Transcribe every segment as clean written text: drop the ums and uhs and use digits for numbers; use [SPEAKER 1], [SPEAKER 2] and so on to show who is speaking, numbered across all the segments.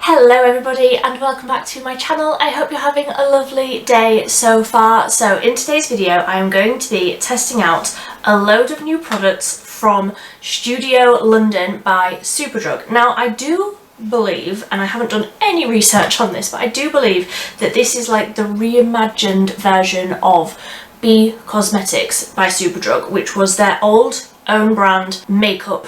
[SPEAKER 1] Hello everybody and welcome back to my channel. I hope you're having a lovely day so far. So in today's video I am going to be testing out a load of new products from Studio London by Superdrug. Now I do believe, and I haven't done any research on this, but I do believe that this is like the reimagined version of Be Cosmetics by Superdrug, which was their old own brand makeup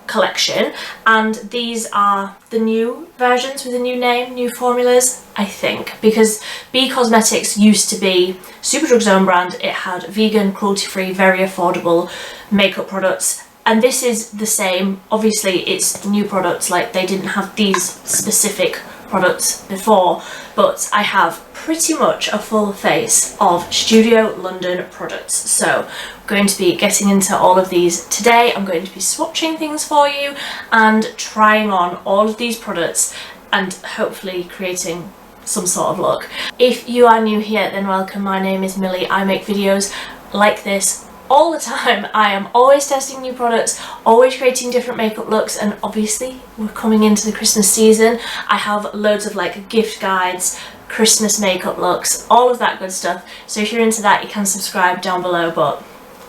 [SPEAKER 1] collection, and these are the new versions with a new name, new formulas, I think, because Be Cosmetics used to be Superdrug's own brand. It had vegan, cruelty-free, very affordable makeup products, and this is the same. Obviously it's new products, like they didn't have these specific products before, but I have pretty much a full face of Studio London products. So I'm going to be getting into all of these today. I'm going to be swatching things for you and trying on all of these products and hopefully creating some sort of look. If you are new here, then welcome. My name is Millie. I make videos like this all the time. I am always testing new products, always creating different makeup looks, and obviously we're coming into the Christmas season. I have loads of like gift guides, Christmas makeup looks, all of that good stuff. So if you're into that, you can subscribe down below, but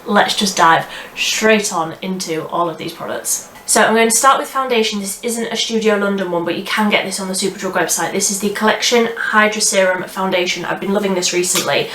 [SPEAKER 1] let's just dive straight on into all of these products. So I'm going to start with foundation. This isn't a Studio London one, but you can get this on the Superdrug website. This is the Collection Hydra Serum Foundation. I've been loving this recently.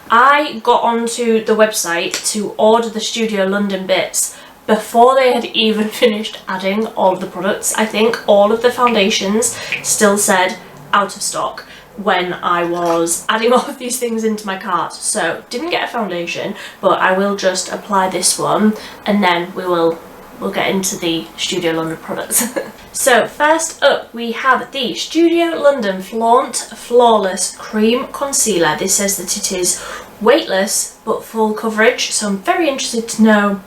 [SPEAKER 1] I got onto the website to order the Studio London bits before they had even finished adding all of the products. I think all of the foundations still said out of stock when I was adding all of these things into my cart. So didn't get a foundation, but I will just apply this one and then we'll get into the Studio London products. So first up we have the Studio London Flaunt Flawless Cream Concealer. This says that it is weightless but full coverage, so I'm very interested to know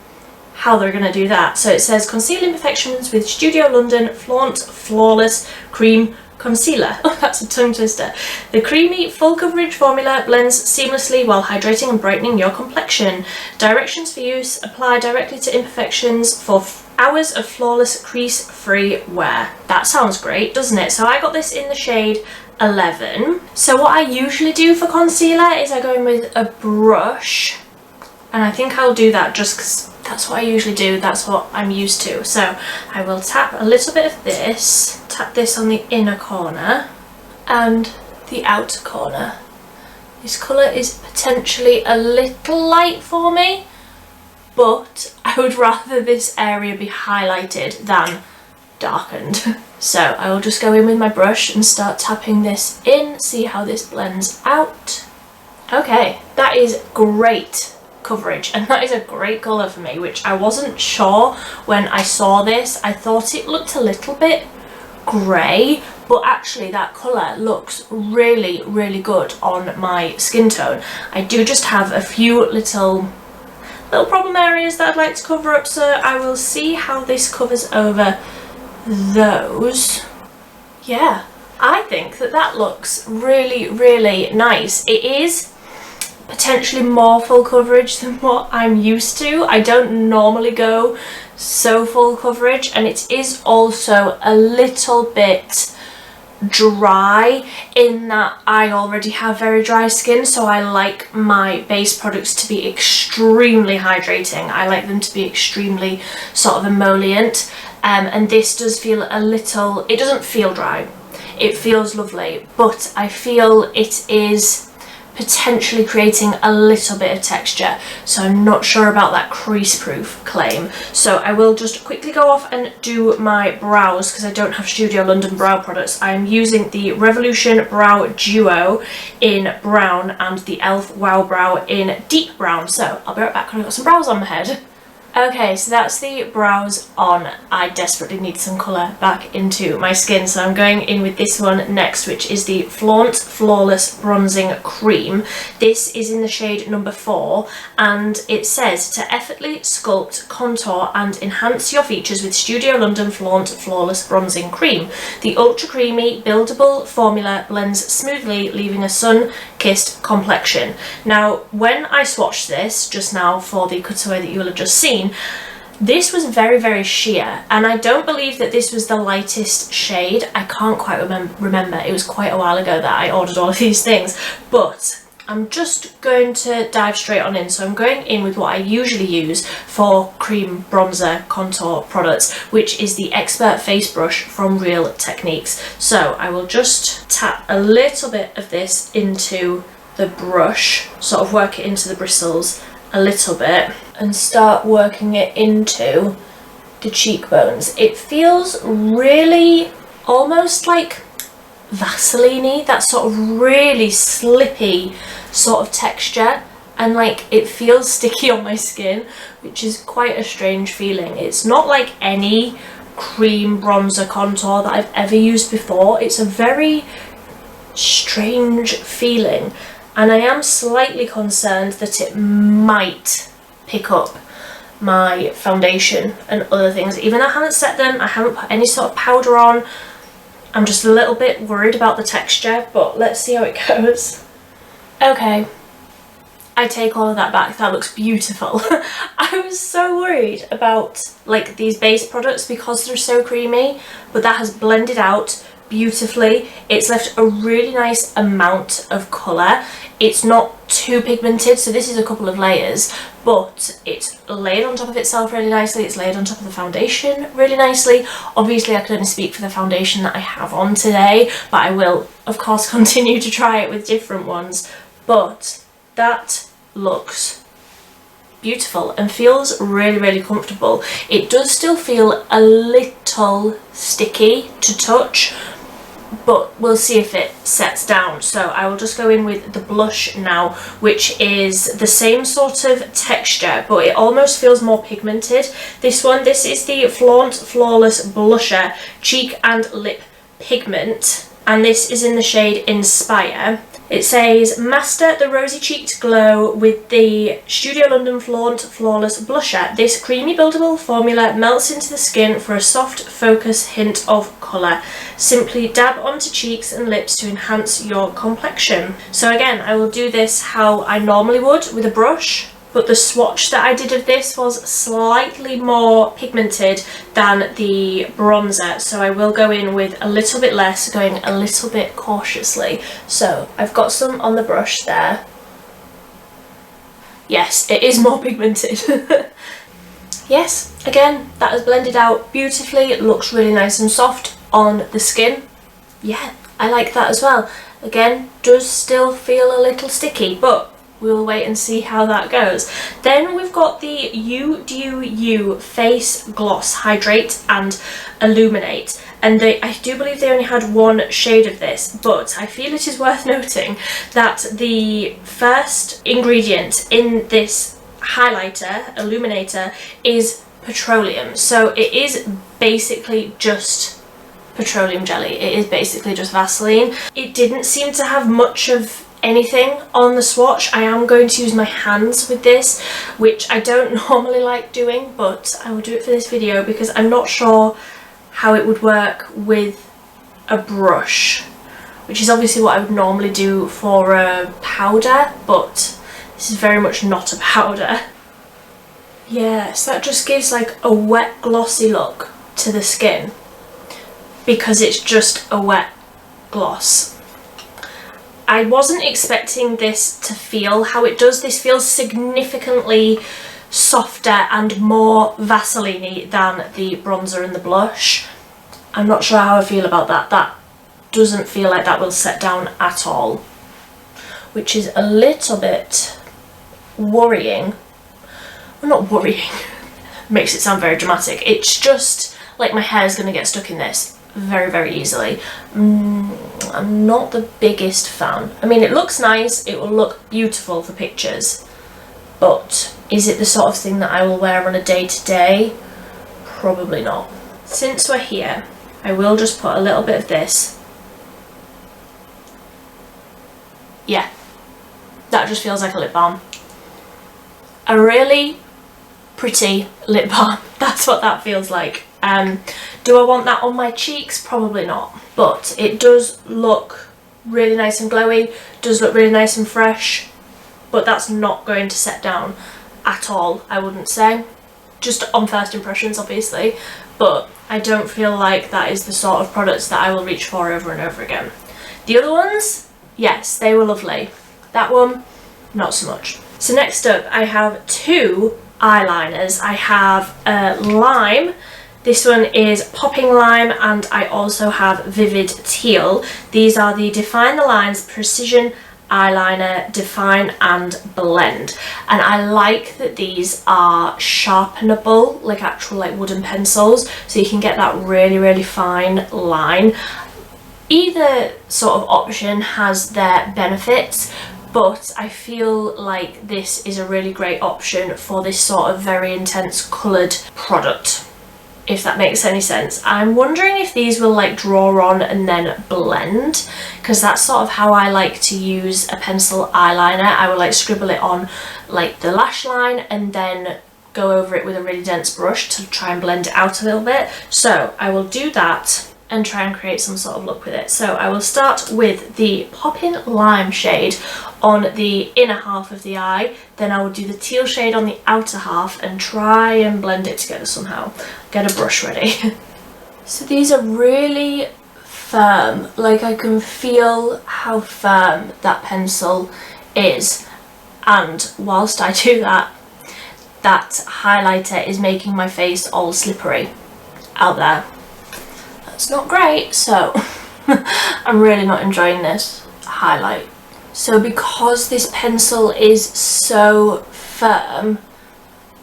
[SPEAKER 1] how they're going to do that. So it says conceal imperfections with Studio London Flaunt Flawless Cream Concealer. Oh, that's a tongue twister. The creamy full coverage formula blends seamlessly while hydrating and brightening your complexion. Directions for use: apply directly to imperfections for hours of flawless crease-free wear. That sounds great, doesn't it? So I got this in the shade 11. So what I usually do for concealer is I go in with a brush, and I think I'll do that just because that's what I usually do, that's what I'm used to. So I will tap a little bit of this, tap this on the inner corner and the outer corner. This colour is potentially a little light for me, but I would rather this area be highlighted than darkened. So I will just go in with my brush and start tapping this in, see how this blends out. Okay, that is great coverage, and that is a great colour for me, which I wasn't sure when I saw this. I thought it looked a little bit grey, but actually that colour looks really, really good on my skin tone. I do just have a few little problem areas that I'd like to cover up, so I will see how this covers over those. Yeah, I think that looks really, really nice. It is potentially more full coverage than what I'm used to. I don't normally go so full coverage, and it is also a little bit dry in that I already have very dry skin, so I like my base products to be extremely hydrating. I like them to be extremely sort of emollient, and this does feel a little, it doesn't feel dry, it feels lovely, but I feel it is potentially creating a little bit of texture, so I'm not sure about that crease proof claim. So I will just quickly go off and do my brows because I don't have Studio London brow products. I'm using the Revolution Brow Duo in brown and the Elf Wow Brow in deep brown. So I'll be right back when I've got some brows on my head. Okay, so that's the brows on. I desperately need some colour back into my skin, so I'm going in with this one next, which is the Flaunt Flawless Bronzing Cream. This is in the shade number 4, and it says to effortlessly sculpt, contour and enhance your features with Studio London Flaunt Flawless Bronzing Cream. The ultra creamy buildable formula blends smoothly, leaving a sun-kissed complexion. Now when I swatched this just now for the cutaway that you will have just seen, This was very, very sheer, and I don't believe that this was the lightest shade. I can't quite remember. It was quite a while ago that I ordered all of these things, but I'm just going to dive straight on in. So I'm going in with what I usually use for cream bronzer contour products, which is the Expert Face Brush from Real Techniques. So I will just tap a little bit of this into the brush, sort of work it into the bristles a little bit, and start working it into the cheekbones. It feels really almost like Vaseline-y, that sort of really slippy sort of texture, and like it feels sticky on my skin, which is quite a strange feeling. It's not like any cream bronzer contour that I've ever used before. It's a very strange feeling, and I am slightly concerned that it might pick up my foundation and other things. Even though I haven't set them, I haven't put any sort of powder on, I'm just a little bit worried about the texture, but let's see how it goes. Okay, I take all of that back. That looks beautiful. I was so worried about like these base products because they're so creamy, but that has blended out beautifully. It's left a really nice amount of colour. It's not too pigmented, so this is a couple of layers, but it's laid on top of itself really nicely. It's laid on top of the foundation really nicely. Obviously I can only speak for the foundation that I have on today, but I will of course continue to try it with different ones. But that looks beautiful and feels really, really comfortable. It does still feel a little sticky to touch, but we'll see if it sets down. So I will just go in with the blush now, which is the same sort of texture, but it almost feels more pigmented. This is the Flaunt Flawless Blusher Cheek and Lip Pigment, and this is in the shade Inspire. It says, master the rosy cheeked glow with the Studio London Flaunt Flawless Blusher. This creamy buildable formula melts into the skin for a soft focus hint of colour. Simply dab onto cheeks and lips to enhance your complexion. So again, I will do this how I normally would with a brush, but the swatch that I did of this was slightly more pigmented than the bronzer, so I will go in with a little bit less, going a little bit cautiously. So I've got some on the brush there. Yes, it is more pigmented. Yes, again, that has blended out beautifully. It looks really nice and soft on the skin. Yeah, I like that as well. Again, does still feel a little sticky, but we'll wait and see how that goes. Then we've got the You Do You Face Gloss Hydrate and Illuminate, and I do believe they only had one shade of this, but I feel it is worth noting that the first ingredient in this highlighter, illuminator, is petroleum. So it is basically just petroleum jelly. It is basically just Vaseline. It didn't seem to have much of anything on the swatch. I am going to use my hands with this, which I don't normally like doing, but I will do it for this video because I'm not sure how it would work with a brush, which is obviously what I would normally do for a powder, but this is very much not a powder. Yes, that just gives like a wet glossy look to the skin because it's just a wet gloss. I wasn't expecting this to feel how it does. This feels significantly softer and more Vaseline-y than the bronzer and the blush. I'm not sure how I feel about that. That doesn't feel like that will set down at all, which is a little bit worrying. Well, not worrying, makes it sound very dramatic. It's just like my hair is going to get stuck in this very, very easily. I'm not the biggest fan. I mean, it looks nice, it will look beautiful for pictures, but is it the sort of thing that I will wear on a day-to-day? Probably not. Since we're here, I will just put a little bit of this. Yeah, that just feels like a lip balm. A really pretty lip balm. That's what that feels like. Do I want that on my cheeks? Probably not, but it does look really nice and glowy, does look really nice and fresh, but that's not going to set down at all, I wouldn't say. just on first impressions obviously, but I don't feel like that is the sort of products that I will reach for over and over again. The other ones, yes, they were lovely. That one, not so much. So next up I have two eyeliners. I have Lime. This one is Popping Lime, and I also have Vivid Teal. These are the Define the Lines Precision Eyeliner Define and Blend, and I like that these are sharpenable, like actual like wooden pencils, so you can get that really fine line. Either sort of option has their benefits, but I feel like this is a really great option for this sort of very intense coloured product, if that makes any sense. I'm wondering if these will like draw on and then blend, because that's sort of how I like to use a pencil eyeliner. I will like scribble it on like the lash line and then go over it with a really dense brush to try and blend it out a little bit. So I will do that and try and create some sort of look with it. So I will start with the Poppin' Lime shade on the inner half of the eye, then I will do the teal shade on the outer half and try and blend it together somehow. Get a brush ready. So these are really firm, like I can feel how firm that pencil is, and whilst I do that, that highlighter is making my face all slippery out there. That's not great, so I'm really not enjoying this highlight. So because this pencil is so firm,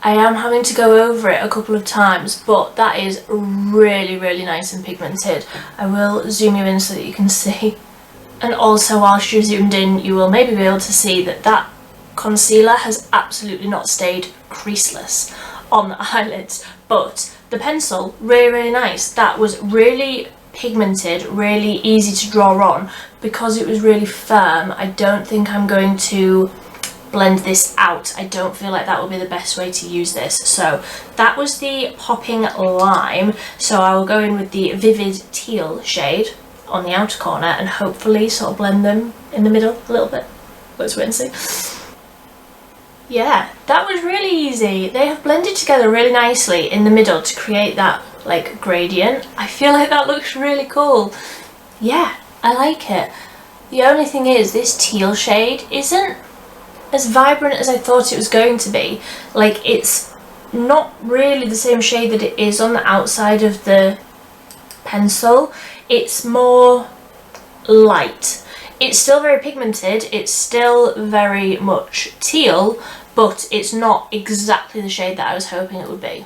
[SPEAKER 1] I am having to go over it a couple of times, but that is really nice and pigmented. I will zoom you in so that you can see. And also whilst you're zoomed in, you will maybe be able to see that that concealer has absolutely not stayed creaseless on the eyelids, but the pencil, really nice. That was really pigmented, really easy to draw on. Because it was really firm, I don't think I'm going to blend this out. I don't feel like that will be the best way to use this. So that was the Popping Lime. So I will go in with the Vivid Teal shade on the outer corner and hopefully sort of blend them in the middle a little bit. Let's wait and see. Yeah, that was really easy. They have blended together really nicely in the middle to create that like gradient. I feel like that looks really cool. Yeah, I like it. The only thing is this teal shade isn't as vibrant as I thought it was going to be. Like, it's not really the same shade that it is on the outside of the pencil. It's more light. It's still very pigmented, it's still very much teal, but it's not exactly the shade that I was hoping it would be.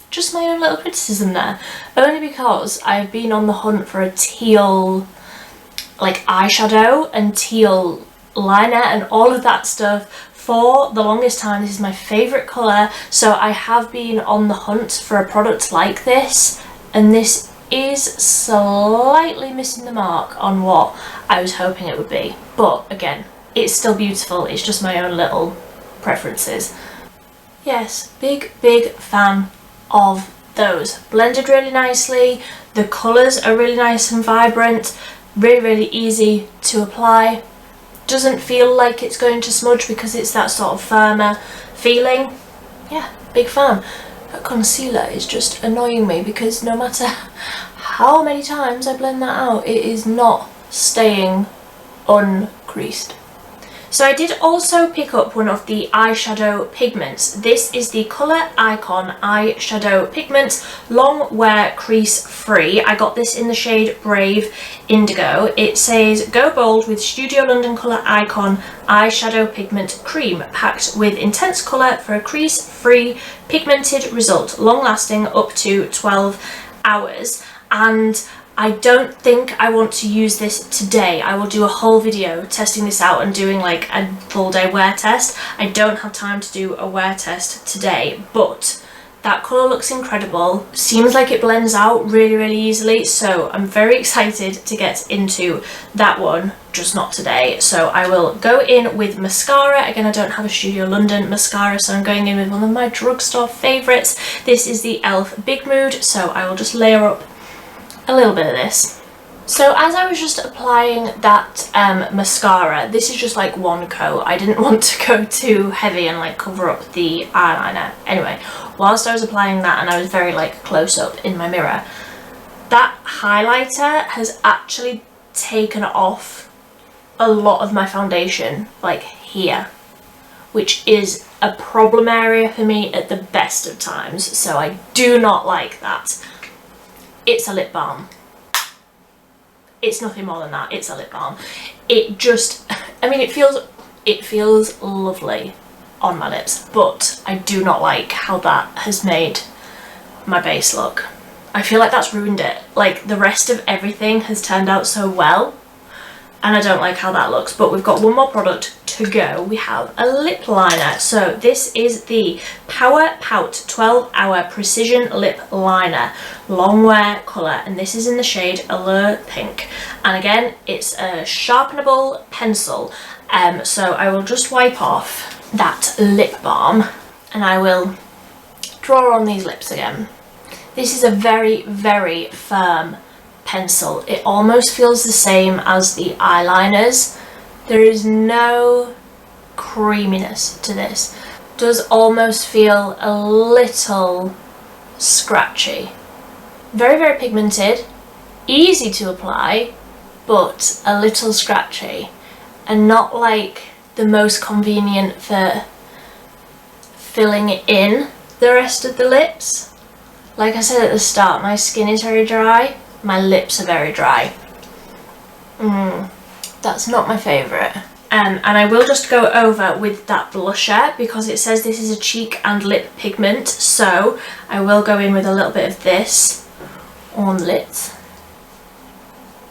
[SPEAKER 1] Just my own little criticism there. Only because I've been on the hunt for a teal like eyeshadow and teal liner and all of that stuff for the longest time. This is my favourite colour, so I have been on the hunt for a product like this, and this is slightly missing the mark on what I was hoping it would be. But again, it's still beautiful, it's just my own little preferences. Yes, big fan of those. Blended really nicely, the colours are really nice and vibrant, really easy to apply. Doesn't feel like it's going to smudge because it's that sort of firmer feeling. Yeah, big fan. That concealer is just annoying me because no matter how many times I blend that out, it is not staying uncreased. So I did also pick up one of the eyeshadow pigments. This is the Colour Icon eyeshadow pigment, long wear crease free. I got this in the shade Brave Indigo. It says go bold with Studio London Colour Icon eyeshadow pigment cream, packed with intense colour for a crease free pigmented result, long lasting up to 12 hours. And I don't think I want to use this today. I will do a whole video testing this out and doing like a full day wear test. I don't have time to do a wear test today, but that colour looks incredible. Seems like it blends out really easily, so I'm very excited to get into that one, just not today. So I will go in with mascara. Again, I don't have a Studio London mascara, so I'm going in with one of my drugstore favourites. This is the e.l.f. Big Mood, so I will just layer up a little bit of this. So as I was just applying that mascara, this is just like one coat. I didn't want to go too heavy and like cover up the eyeliner. Anyway, whilst I was applying that and I was very like close up in my mirror, that highlighter has actually taken off a lot of my foundation, like here, which is a problem area for me at the best of times, so I do not like that. It's a lip balm. It's nothing more than that. It's a lip balm. It just, I mean, it feels lovely on my lips, but I do not like how that has made my base look. I feel like that's ruined it. Like, the rest of everything has turned out so well, and I don't like how that looks. But we've got one more product to go. We have a lip liner. So this is the Power Pout 12 Hour Precision Lip Liner, long wear colour, and this is in the shade Allure Pink. And again, it's a sharpenable pencil. So I will just wipe off that lip balm and I will draw on these lips again. This is a very, very firm pencil. It almost feels the same as the eyeliners. There is no creaminess to this. It does almost feel a little scratchy. Very, very pigmented, easy to apply, but a little scratchy, and not like the most convenient for filling in the rest of the lips. Like I said at the start, my skin is very dry. My lips are very dry. That's not my favourite. And I will just go over with that blusher because it says this is a cheek and lip pigment. So I will go in with a little bit of this on the lips.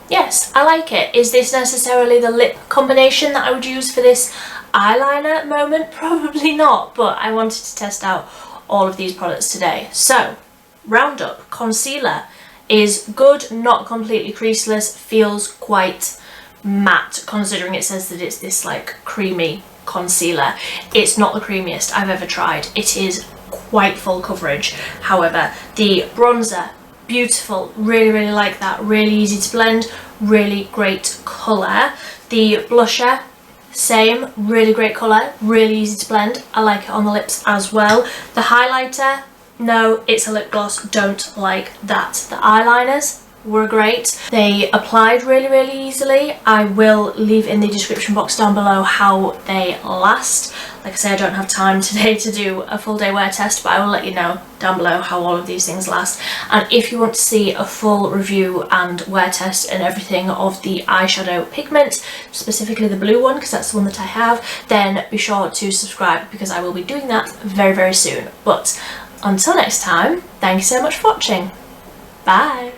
[SPEAKER 1] Yes, I like it. Is this necessarily the lip combination that I would use for this eyeliner moment? Probably not, but I wanted to test out all of these products today. So, Roundup Concealer is good, not completely creaseless, feels quite matte considering it says that it's this like creamy concealer. It's not the creamiest I've ever tried. It is quite full coverage. However, the bronzer, beautiful, really, really like that. Really easy to blend, really great colour. The blusher, same, really great colour, really easy to blend. I like it on the lips as well. The highlighter, no, it's a lip gloss, don't like that. The eyeliners were great. They applied really, really easily. I will leave in the description box down below how they last. Like I say, I don't have time today to do a full day wear test, but I will let you know down below how all of these things last. And if you want to see a full review and wear test and everything of the eyeshadow pigment, specifically the blue one, because that's the one that I have, then be sure to subscribe because I will be doing that very, very soon. But until next time, thank you so much for watching. Bye!